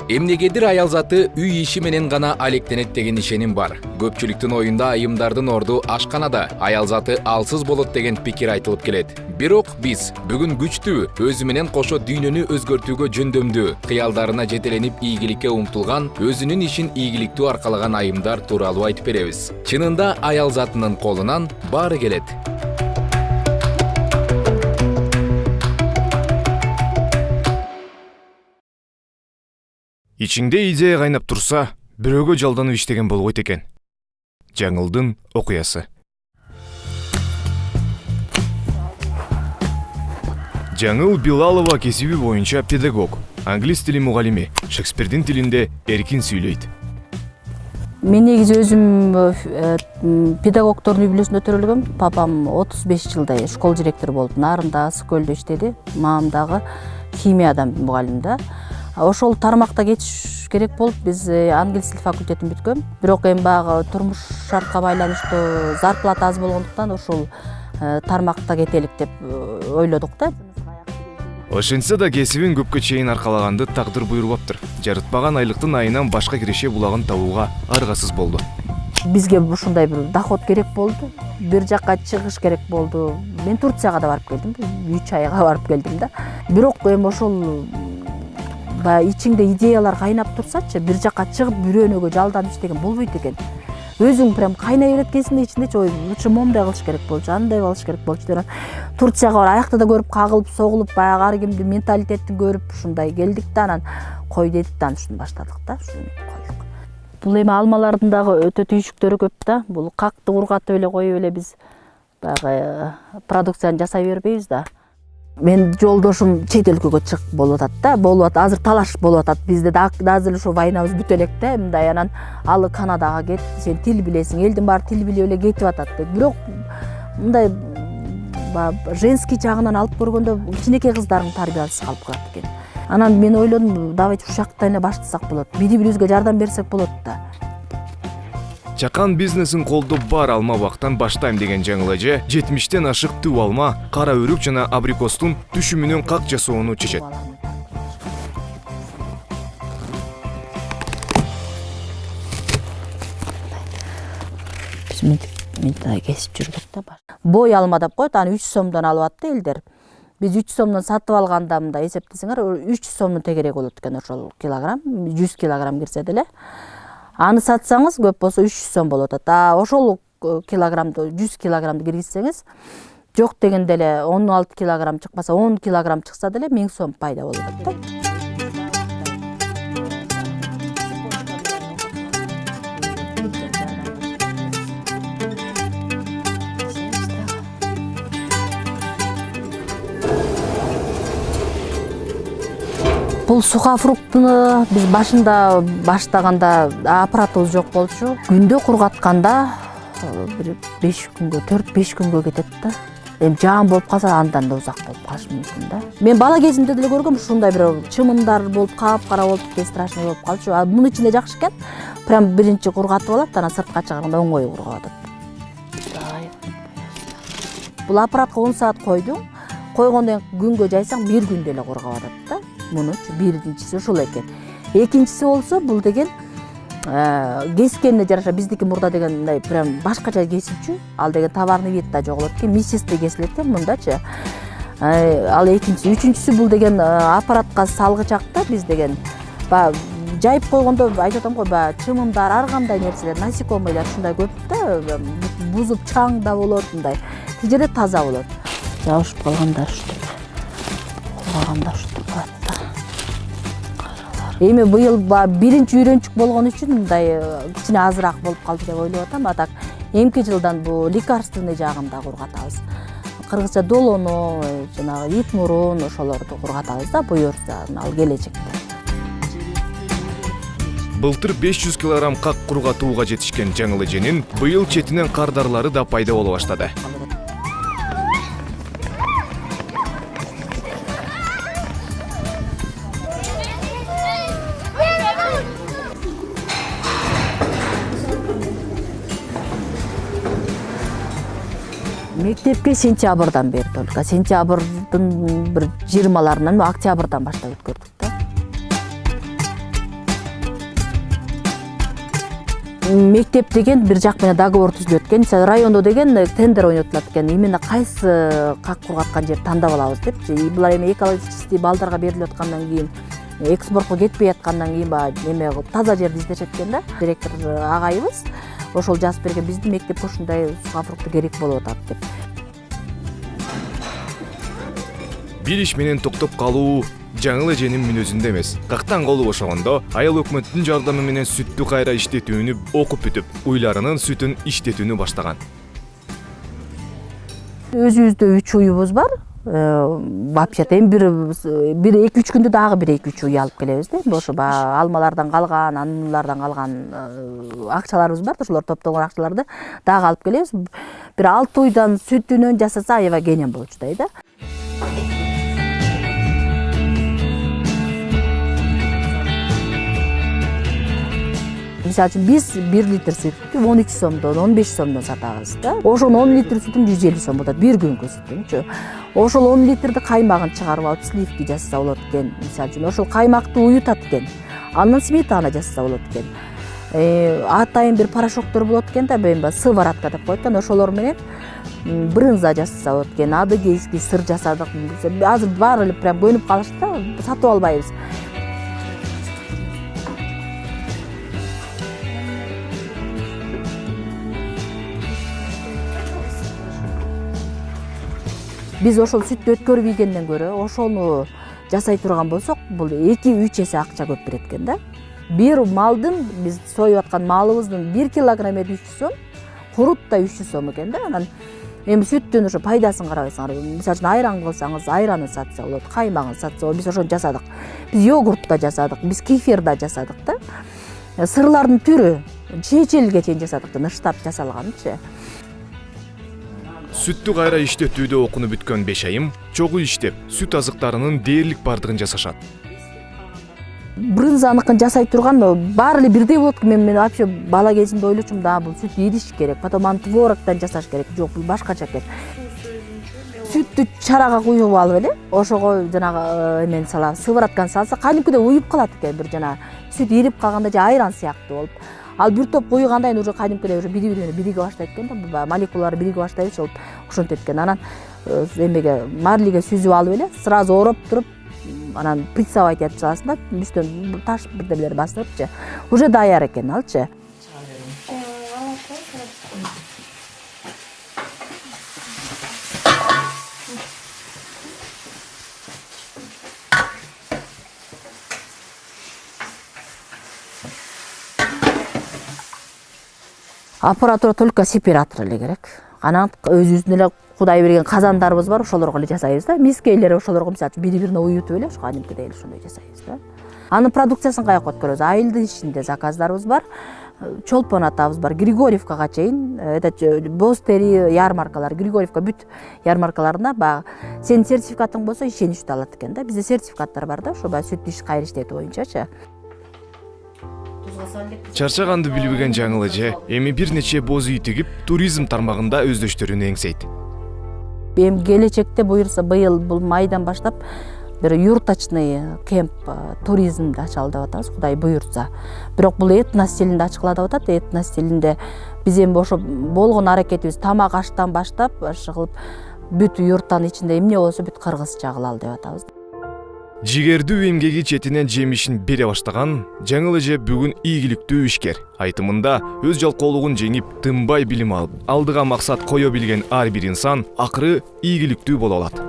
Эмнегедир аял заты үй иши менен гана алектенет деген ишеним бар. Көпчүлүктүн оюнда айымдардын орду ашканада, аял заты алсыз болот деген пикир айтылып келет. Бирок биз бүгүн күчтүү, өзү менен кошо дүйнөнү өзгөртүүгө жөндөмдүү, кыялдарына жетеленип ийгиликке умтулган, өзүнүн ишин ийгиликтүү аркалаган айымдар тууралуу айтып беребиз. Чынында аял затынын колунан баары келет. Ичиңде идея кайнап турса, бирөөгө жалданып иштеген болбойт экен. Жаңылдын окуясы. Жаңыл Билалова кесиби боюнча педагог, англис тили мугалими, Шекспирдин тилинде эркин сүйлөйт. Мен негизи өзүм педагогдордун үй-бүлөсүндө төрөлгөм. Папам 35 жылдай школ директору болуп, Нарында, Скөлдө иштеди. Мамам дагы химиядан мугалим да. Ошол тармакта кетиш керек болуп, биз англис тил факультетин бүткөм. Бирок эми баягы турмуш шартка байланыштуу зарплата аз болгондуктан ошол тармакта кетелик деп ойлодук да. Ошентсе да кесибин көпкө чейин аркалаганды тагдыр буйрубаптыр. Жарытпаган айлыктын айынан башка киреше булагын табууга аргасыз болду. Бизге ушундай бир доход керек болду. Бир жакка чыгыш керек болду. Мен Турцияга да барып келдим, 3 айга барып келдим да. Бирок эми ошол ичиңде идеялар кайнап турсачы, бир жакка чыгып бирөөнөгө жалданып иштеген болбойт экен. Өзүң прям кайнай берет кезинде ичиндечи ой, лучше момундай кылыш керек болчу, андай кылыш керек болчу деп. Турцияга бар, аякта да көрүп кагылып, согулуп, баягы ар кимдин менталитетин көрүп ушундай келдик да, анан кой дедик да, ушуну баштадык да, ушуну койдук. Бул эми алмалардын дагы өтө түйшүктөрү көп да. Бул какты ургатып эле коюп эле биз баягы продукцияны жасай бербейбиз да. Мен жолдошум чет өлкөгө чыгып болуп атат да, азыр талаш болуп атат. Бизде да азыр ошо войнабыз бүтө элек да, мындай анан ал Канадага кет, сен тил билесиң, элдин баары тил билип эле кетип атат деп. Бирок мындай женский жагынан алып көргөндө кичинекей кыздардын тарбиясы калып калат экен. Анан мен ойлодум, давайте ушул жактан эле баштасак болот. Бири-бирибизге жардам берсек болот да. Чакан бизнесин колдоп бар алма бактан баштайм деген Жаңыл эже 70тен ашык түп алма, кара өрүк жана абрикостун түшүмүнөн как жасоону чечет. Мындай кесип жүрдүк да. Бой алма деп коет, аны 3 сомдон алып атты элдер. Биз 3 сомдон сатып алганда мындай эсептесеңер 300 сомдун тегереги болот экен ошол килограмм, 100 килограмм кирсе деле. Аны сатсаңыз көп болсо 300 сом болот. Ошол килограммды 100 килограммды киргизсеңиз, жок дегенде эле 16 килограмм чыкпаса 10 килограмм чыкса деле 1000 сом пайда болот да. Бул сухофруктуну биз башында баштаганда аппаратыбыз жок болчу. Күндө кургатканда бир 5 күнгө, 4-5 күнгө кетет да. Эми жаан болуп калса андан да узак болуп калышы мүмкүн да. Мен бала кезимде деле көргөм, ушундай бир чымындар болуп, кара болуп, страшный болуп калчу. Мунун ичинде жакшы экен. Прям биринчи кургатып алат, анан сыртка чыгарганда оңой кургап атат. Бул аппаратка 10 саат койдуң. Койгондон күнгө жайсаң 1 күндө эле кургап атат да. Мунучу биринчиси ушул экен. Экинчиси болсо бул деген кескенине жараша биздики мурда деген мындай прям башкача кесипчү. Ал деген товарный видде жоголот экен, миссисте кесилет экен мындачы. Ал экинчиси, үчүнчүсү бул деген аппаратка салгычакта биз деген жайып койгондо айтып атам го, чымындар, ар кандай нерселер, насекомыйлар ушундай көп да, бузуп чаң да болот, мындай. Тил жерде таза болот. Жабышып калгандар ушундай. Кургаганда ушундай болот. Эми быйыл биринчи үйрөнчүк болгон үчүн мындай кичине азыраак болуп калды деп ойлоп атам. Атак эмки жылдан бул лекарственный жагында кургатабыз. Кыргызча долону, жанагы ит мурун ошолорду кургатабыз да, буюрса ал келечекте. Былтыр 500 килограмм как кургатууга жетишкен Жаңыл эженин быйыл четинен кардарлары да пайда боло баштады. Мектепке сентябрдан бери только. Сентябрдын бир 20-ларынан, октябрдан баштап өткөрдүк да. мектеп деген бир жак менен договор түзүлөт экен. Мисалы райондо деген тендер ойнотулат экен. Именно кайсы как кургаткан жерди тандап алабыз депчи. Булар эми экологический балдарга берилип аткандан кийин, экспортко кетпей аткандан кийин эме таза жерди издешет экен да. Директор агайыбыз ошол жазып берген, биздин мектепке ушундай сука фрукты керек болуп атат деп. Бир иш менен токтоп калуу жаңыл эженин мүнөзүндө эмес. Кактан колу бошогондо айыл өкмөттүн жардамы менен сүттү кайра иштетүүнү окуп бүтүп, уйларынын сүтүн иштетүүнү баштаган. Өзүбүздө 3 уюбуз бар. Вообще-то эми бир 2-3 күндө дагы бир 2-3 уй алып келебиз да. Ошо алмалардан калган, ануулардан калган акчаларыбыз бар. Ошолор топтолгон акчаларды дагы алып келебиз. Бир 6 уйдан сүтүнөн жасаса аябай кенен болчудай да. Мисалы үчүн биз 1 литр сүттү 13 сомдон, 15 сомдон сатабыз да. Ошол 10 литр сүтүн 150 сом болот, бир күнгө сүтүнчү. Ошол 10 литрди каймагын чыгарып алып сливки жасаса болот экен. Мисалы үчүн ошол каймакты уютат экен. Андан сметана жасаса болот экен. Атайын бир порошоктор болот экен да, эми сыворотка деп коет экен. Ошолор менен брынза жасаса болот экен, адыгейский сыр жасадык. Азыр баары эле прям көнүп калышты да, сатып албайбыз. Биз ошол сүттү өткөрүп ийгенден көрө ошону жасай турган болсок, бул 2-3 эсе акча көп берет экен да. Бир малдын, биз союп аткан малыбыздын 1 килограмм 300 сом, курутта 300 сом экен да. Анан эми сүттүн ошо пайдасын карабайсыңар. Мисалы үчүн айран кылсаңыз, айранын сатса болот, каймагын сатса болот. Биз ошону жасадык. Биз йогурт да жасадык, биз кефир да жасадык да. Сырлардын түрү чечелге чейин жасадык да, ыштап жасалганчы. Сүттү кайра иштетүүдө окуну бүткөн 5 айым чогуу иштеп, сүт азыктарынын дээрлик бардыгын жасашат. Брынзаныкын жасай турган баары эле бирдей болот. Мен вообще бала кезимде ойлочумун, да бул сүт ириш керек, потом аны творогтан жасаш керек. Жок, бул башкача экен. Сүттү чарага куюп алып эле, ошого жанагы эмени салабыз, сыворотканы салса, кадимкидей уюп калат экен, бир жана сүт ирип калганда же айран сыяктуу болуп. Ал бир топ куйганда уже кадимкидей уже бири-бири бириге баштайт экен да, молекулалары бириге баштайт, ошол ошентет экен. Анан эмеге марлиге сүзүп алып эле, сразу ороп туруп, анан прессовать этип чыгасың да, үстүн таш бирдемелер басырыпчы. Уже даяр экен алчы. Аппаратура только сепаратор эле керек. Анан өзүбүздүн эле Кудай берген казандарыбыз бар, ошолорго эле жасайбыз да. Мискейлер ошолорго мисалы үчүн бири-бирине уютуп эле ошо кадимкидей эле ошондой жасайбыз да. Анын продукциясын каяка өткөрөбүз. Айылдын ичинде заказдарыбыз бар. Чолпон атабыз бар, Григорьевкага чейин, Бостери ярмаркалар, Григорьевка бүт ярмаркаларына баягы сенин сертификатың болсо ишеничтүү алат экен да. Бизде сертификаттар бар да, ошо баягы сүт иш кайра иштетүү боюнчачы. Чарчаганды билбеген жаңыл эже эми бир нече боз үй тигип, туризм тармагында өздөштөрүн эңсейт. Эми келечекте буюрса быйыл бул майдан баштап бир юрточный кемп туризмди ачалы деп атабыз, Кудай буйртса. Бирок бул этнос стилинде ачкыла деп атат. Этнос стилинде биз эми ошо болгон аракетибиз тамак аштан баштап кылып бүт юрттан ичинде эмне болсо бүт кыргызча кылалы деп атабыз. Жигердүү эмгеги четинен жемишин бере баштаган жаңыл эже бүгүн ийгиликтүү ишкер. Айтымында өз жалкоолугун жеңип, тынбай билим алып, алдыга максат кое билген ар бир инсан акыры ийгиликтүү боло алат.